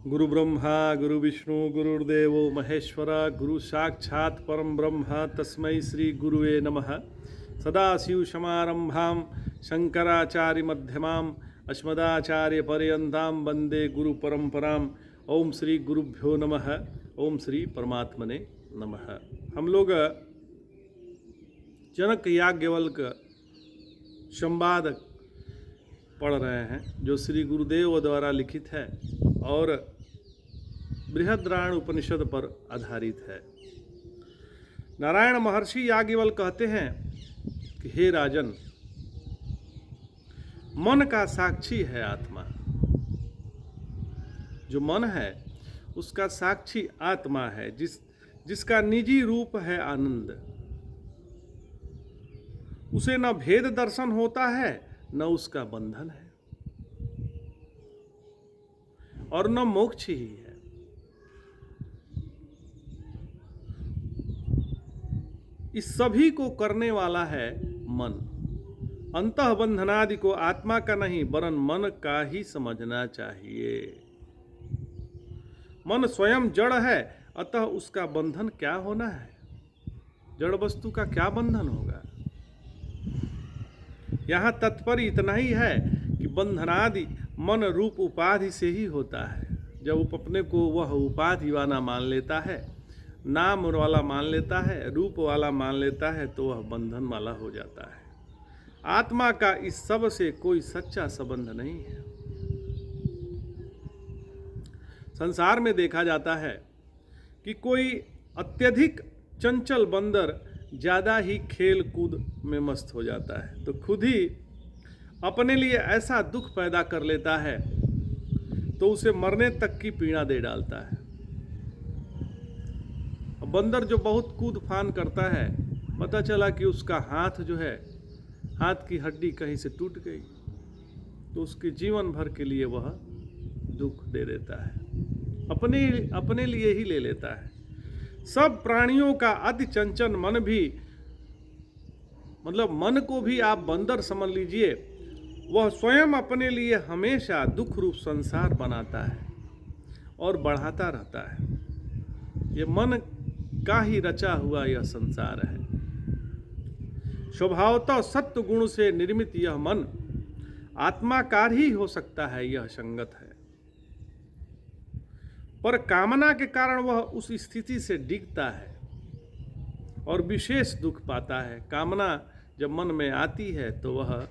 गुरु ब्रह्मा गुरु विष्णु गुरुर्देवो महेश्वरा गुरु साक्षात् परम ब्रह्म तस्मै श्री गुरुवे नमः। सदाशिव समारंभां शंकराचार्य मध्यमाम् अस्मदाचार्य पर्यन्तां वंदे गुरु परंपराम। ओम श्री गुरुभ्यो नमः। ओम श्री परमात्मने नमः। हम लोग जनक याज्ञवल्क संवाद पढ़ रहे हैं जो श्री गुरुदेव द्वारा लिखित है और बृहद्रायण उपनिषद पर आधारित है। नारायण महर्षि याज्ञवल्क्य कहते हैं कि हे राजन, मन का साक्षी है आत्मा। जो मन है उसका साक्षी आत्मा है, जिसका निजी रूप है आनंद। उसे न भेद दर्शन होता है न उसका बंधन है और न मोक्ष ही है। इस सभी को करने वाला है मन। अंतः बंधनादि को आत्मा का नहीं वरन मन का ही समझना चाहिए। मन स्वयं जड़ है, अतः उसका बंधन क्या होना है? जड़ वस्तु का क्या बंधन होगा? यहाँ तात्पर्य इतना ही है कि बंधनादि मन रूप उपाधि से ही होता है। जब अपने को वह उपाधि वाला मान लेता है, नाम वाला मान लेता है, रूप वाला मान लेता है, तो वह बंधन वाला हो जाता है। आत्मा का इस सब से कोई सच्चा संबंध नहीं है। संसार में देखा जाता है कि कोई अत्यधिक चंचल बंदर ज़्यादा ही खेल कूद में मस्त हो जाता है तो खुद ही अपने लिए ऐसा दुख पैदा कर लेता है तो उसे मरने तक की पीड़ा दे डालता है। बंदर जो बहुत कूद फान करता है, पता चला कि उसका हाथ जो है, हाथ की हड्डी कहीं से टूट गई तो उसके जीवन भर के लिए वह दुख दे देता है, अपने लिए ही ले लेता है। सब प्राणियों का अति चंचल मन भी, मतलब मन को भी आप बंदर समझ लीजिए, वह स्वयं अपने लिए हमेशा दुख रूप संसार बनाता है और बढ़ाता रहता है। ये मन का ही रचा हुआ यह संसार है। स्वभावतः सत्व गुण से निर्मित यह मन आत्माकार ही हो सकता है, यह संगत है। पर कामना के कारण वह उस स्थिति से डिगता है और विशेष दुख पाता है। कामना जब मन में आती है तो वह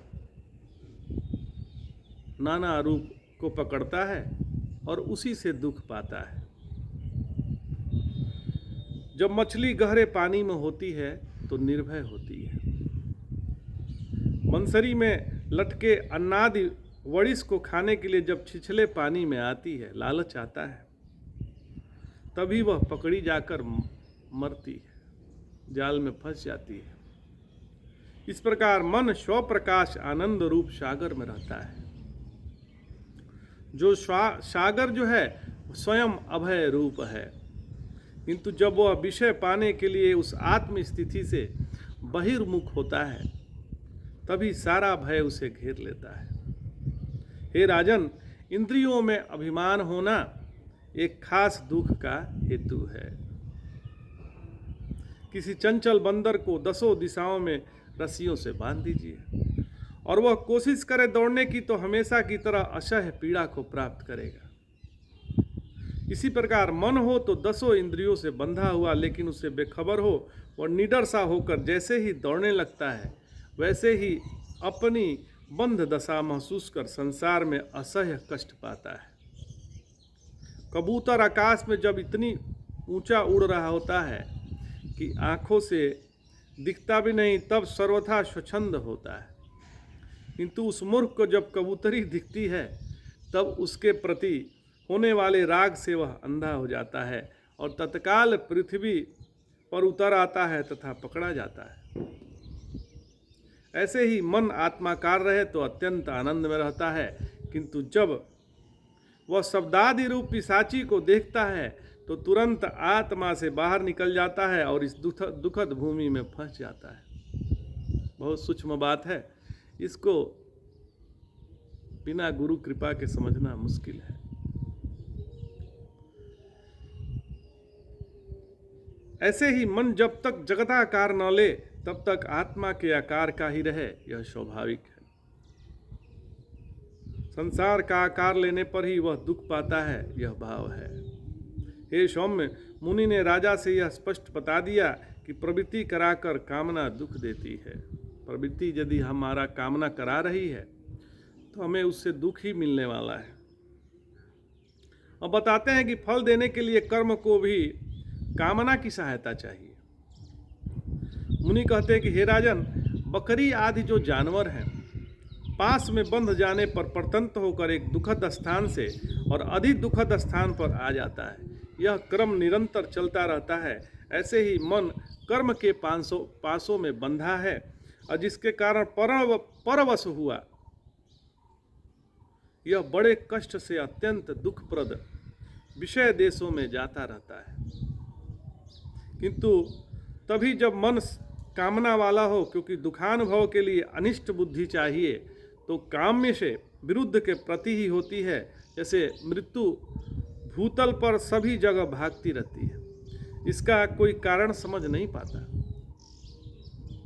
नाना रूप को पकड़ता है और उसी से दुख पाता है। जब मछली गहरे पानी में होती है तो निर्भय होती है। मंसरी में लटके अन्नादि वड़िस को खाने के लिए जब छिछले पानी में आती है, लालच आता है, तभी वह पकड़ी जाकर मरती है, जाल में फंस जाती है। इस प्रकार मन स्वप्रकाश आनंद रूप सागर में रहता है। जो सागर जो है स्वयं अभय रूप है, किंतु जब वह विषय पाने के लिए उस आत्म स्थिति से बहिर्मुख होता है तभी सारा भय उसे घेर लेता है। हे राजन, इंद्रियों में अभिमान होना एक खास दुख का हेतु है। किसी चंचल बंदर को 10 दिशाओं में रस्सियों से बांध दीजिए और वह कोशिश करे दौड़ने की तो हमेशा की तरह असह्य पीड़ा को प्राप्त करेगा। इसी प्रकार मन हो तो 10 इंद्रियों से बंधा हुआ लेकिन उसे बेखबर हो और निडर सा होकर जैसे ही दौड़ने लगता है वैसे ही अपनी बंध दशा महसूस कर संसार में असह्य कष्ट पाता है। कबूतर आकाश में जब इतनी ऊंचा उड़ रहा होता है कि आंखों से दिखता भी नहीं, तब सर्वथा स्वच्छंद होता है, किंतु उस मूर्ख को जब कबूतरी दिखती है तब उसके प्रति होने वाले राग से वह अंधा हो जाता है और तत्काल पृथ्वी पर उतर आता है तथा पकड़ा जाता है। ऐसे ही मन आत्माकार रहे तो अत्यंत आनंद में रहता है, किंतु जब वह शब्दादि रूप पिशाची को देखता है तो तुरंत आत्मा से बाहर निकल जाता है और इस दुखद भूमि में फंस जाता है। बहुत सूक्ष्म बात है, इसको बिना गुरु कृपा के समझना मुश्किल है। ऐसे ही मन जब तक जगताकार न ले तब तक आत्मा के आकार का ही रहे, यह स्वाभाविक है। संसार का आकार लेने पर ही वह दुख पाता है, यह भाव है। हे सौम्य, मुनि ने राजा से यह स्पष्ट बता दिया कि प्रवृत्ति कराकर कामना दुख देती है। प्रवृत्ति यदि हमारा कामना करा रही है तो हमें उससे दुख ही मिलने वाला है। अब बताते हैं कि फल देने के लिए कर्म को भी कामना की सहायता चाहिए। मुनि कहते हैं कि हे राजन, बकरी आदि जो जानवर हैं पास में बंध जाने पर परतंत्र होकर एक दुखद स्थान से और अधिक दुखद स्थान पर आ जाता है। यह क्रम निरंतर चलता रहता है। ऐसे ही मन कर्म के पासों में बंधा है और जिसके कारण परवश हुआ यह बड़े कष्ट से अत्यंत दुखप्रद विषय देशों में जाता रहता है। किंतु तभी जब मन कामना वाला हो, क्योंकि दुखानुभव के लिए अनिष्ट बुद्धि चाहिए, तो काम्य से विरुद्ध के प्रति ही होती है। जैसे मृत्यु भूतल पर सभी जगह भागती रहती है, इसका कोई कारण समझ नहीं पाता,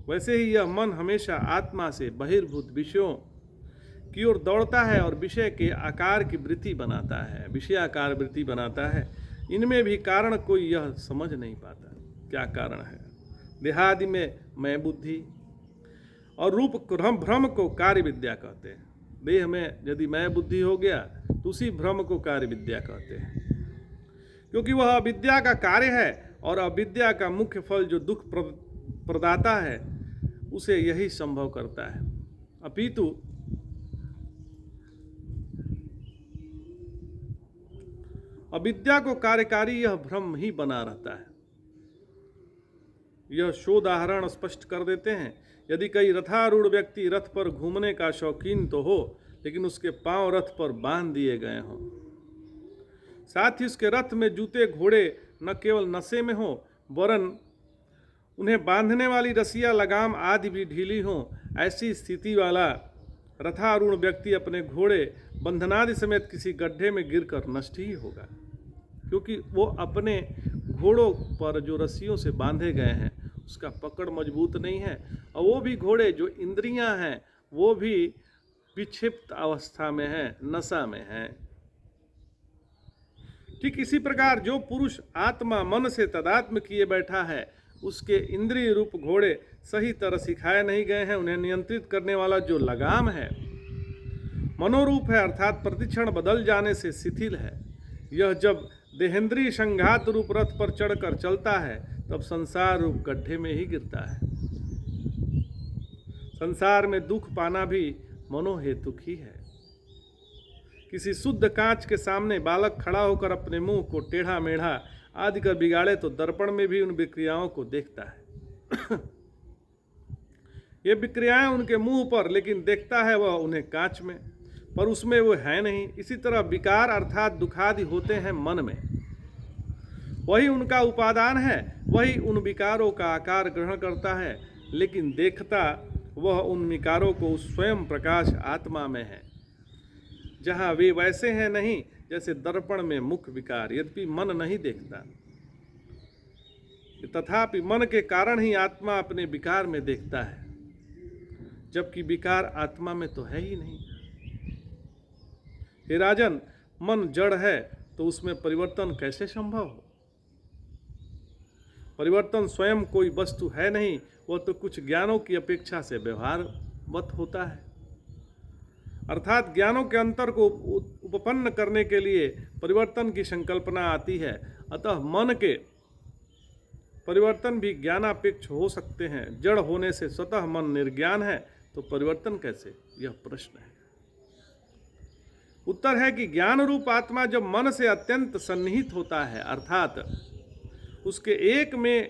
वैसे ही यह मन हमेशा आत्मा से बहिर्भूत विषयों की ओर दौड़ता है और विषय के आकार की वृत्ति बनाता है, विषयाकार वृत्ति बनाता है। इनमें भी कारण कोई यह समझ नहीं पाता क्या कारण है। देहादि में मैं बुद्धि और रूप भ्रम को कार्य विद्या कहते हैं। देह में यदि मैं बुद्धि हो गया तो उसी भ्रम को कार्य विद्या कहते हैं, क्योंकि वह अविद्या का कार्य है और अविद्या का मुख्य फल जो दुख प्रदाता है उसे यही संभव करता है। अपितु अविद्या को कार्यकारी यह भ्रम ही बना रहता है। यह शोदाहरण स्पष्ट कर देते हैं। यदि कोई रथारूढ़ व्यक्ति रथ पर घूमने का शौकीन तो हो, लेकिन उसके पांव रथ पर बांध दिए गए हों, साथ ही उसके रथ में जूते घोड़े न केवल नशे में हो वरन उन्हें बांधने वाली रस्सियां लगाम आदि भी ढीली हों, ऐसी स्थिति वाला रथारूढ़ व्यक्ति अपने घोड़े बंधनादि समेत किसी गड्ढे में गिरकर नष्ट ही होगा, क्योंकि वो अपने घोड़ों पर जो रस्सियों से बांधे गए हैं उसका पकड़ मजबूत नहीं है, और वो भी घोड़े जो इंद्रियां हैं वो भी विक्षिप्त अवस्था में हैं, नशा में हैं। ठीक इसी प्रकार जो पुरुष आत्मा मन से तदात्म किए बैठा है उसके इंद्रिय रूप घोड़े सही तरह सिखाए नहीं गए हैं। उन्हें नियंत्रित करने वाला जो लगाम है मनोरूप है, अर्थात प्रतिक्षण बदल जाने से शिथिल है। यह जब देहेंद्रीय संघात रूप रथ पर चढ़कर चलता है तब संसार रूप गड्ढे में ही गिरता है। संसार में दुख पाना भी मनोहेतुक ही है। किसी शुद्ध कांच के सामने बालक खड़ा होकर अपने मुंह को टेढ़ा मेढ़ा आदि कर बिगाड़े तो दर्पण में भी उन विक्रियाओं को देखता है। ये विक्रियाएं उनके मुंह पर, लेकिन देखता है वह उन्हें कांच में, पर उसमें वो है नहीं। इसी तरह विकार अर्थात दुखादि होते हैं मन में, वही उनका उपादान है, वही उन विकारों का आकार ग्रहण करता है, लेकिन देखता वह उन विकारों को उस स्वयं प्रकाश आत्मा में है, जहाँ वे वैसे हैं नहीं जैसे दर्पण में मुख विकार। यद्यपि मन नहीं देखता, तथापि मन के कारण ही आत्मा अपने विकार में देखता है, जबकि विकार आत्मा में तो है ही नहीं। हे राजन, मन जड़ है तो उसमें परिवर्तन कैसे संभव हो? परिवर्तन स्वयं कोई वस्तु है नहीं, वह तो कुछ ज्ञानों की अपेक्षा से व्यवहारवत होता है। अर्थात ज्ञानों के अंतर को उपपन्न करने के लिए परिवर्तन की संकल्पना आती है। अतः मन के परिवर्तन भी ज्ञानापेक्ष हो सकते हैं। जड़ होने से स्वतः मन निर्ज्ञान है तो परिवर्तन कैसे, यह प्रश्न है। उत्तर है कि ज्ञान रूप आत्मा जब मन से अत्यंत सन्निहित होता है, अर्थात उसके एक में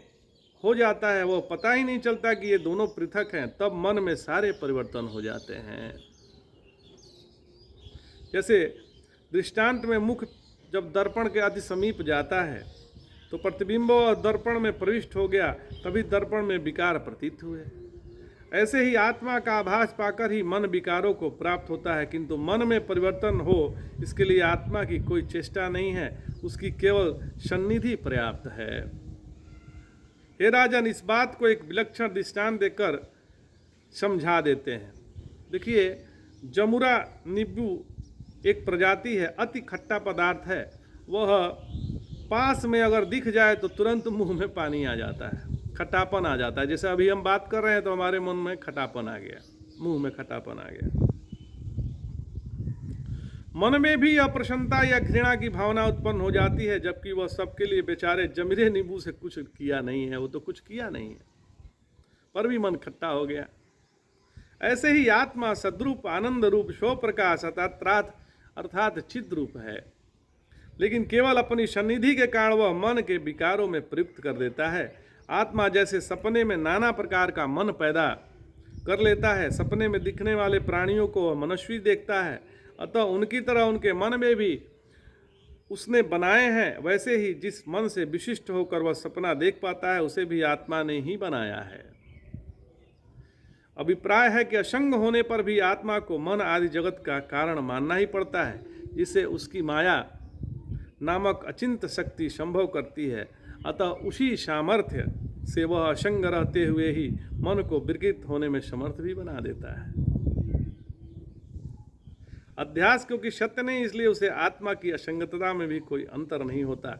हो जाता है, वह पता ही नहीं चलता कि ये दोनों पृथक हैं, तब मन में सारे परिवर्तन हो जाते हैं। जैसे दृष्टांत में मुख जब दर्पण के अति समीप जाता है तो प्रतिबिंब दर्पण में प्रविष्ट हो गया, तभी दर्पण में विकार प्रतीत हुए। ऐसे ही आत्मा का आभास पाकर ही मन विकारों को प्राप्त होता है, किंतु मन में परिवर्तन हो इसके लिए आत्मा की कोई चेष्टा नहीं है, उसकी केवल सन्निधि पर्याप्त है। हे राजन, इस बात को एक विलक्षण दृष्टांत देकर समझा देते हैं। देखिए, जमुरा नींबू एक प्रजाति है, अति खट्टा पदार्थ है। वह पास में अगर दिख जाए तो तुरंत मुंह में पानी आ जाता है, खट्टापन आ जाता है। जैसे अभी हम बात कर रहे हैं तो हमारे मन में खट्टापन आ गया, मुंह में खट्टापन आ गया। मन में भी अप्रसन्नता या घृणा की भावना उत्पन्न हो जाती है, जबकि वह सबके लिए बेचारे जमरे नींबू से कुछ किया नहीं है, वो तो कुछ किया नहीं है, पर भी मन खट्टा हो गया। ऐसे ही आत्मा सद्रूप, आनंद रूप, स्वप्रकाश अर्थात चिद रूप है, लेकिन केवल अपनी सन्निधि के कारण वह मन के विकारों में प्रयुक्त कर देता है। आत्मा जैसे सपने में नाना प्रकार का मन पैदा कर लेता है, सपने में दिखने वाले प्राणियों को वह मनस्वी देखता है, अतः उनकी तरह उनके मन में भी उसने बनाए हैं। वैसे ही जिस मन से विशिष्ट होकर वह सपना देख पाता है, उसे भी आत्मा ने ही बनाया है। अभिप्राय है कि असंग होने पर भी आत्मा को मन आदि जगत का कारण मानना ही पड़ता है, जिससे उसकी माया नामक अचिंत शक्ति संभव करती है। अतः उसी सामर्थ्य से वह असंग रहते हुए ही मन को विकृत होने में समर्थ भी बना देता है। अध्यास क्योंकि सत्य नहीं, इसलिए उसे आत्मा की असंगतता में भी कोई अंतर नहीं होता।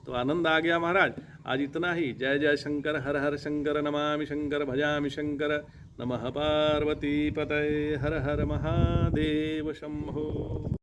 तो आनंद आ गया महाराज। आज इतना ही। जय जय शंकर, हर हर शंकर, नमामि शंकर, भजामि शंकर। नमः पार्वती पतये, हर हर महादेव शंभो।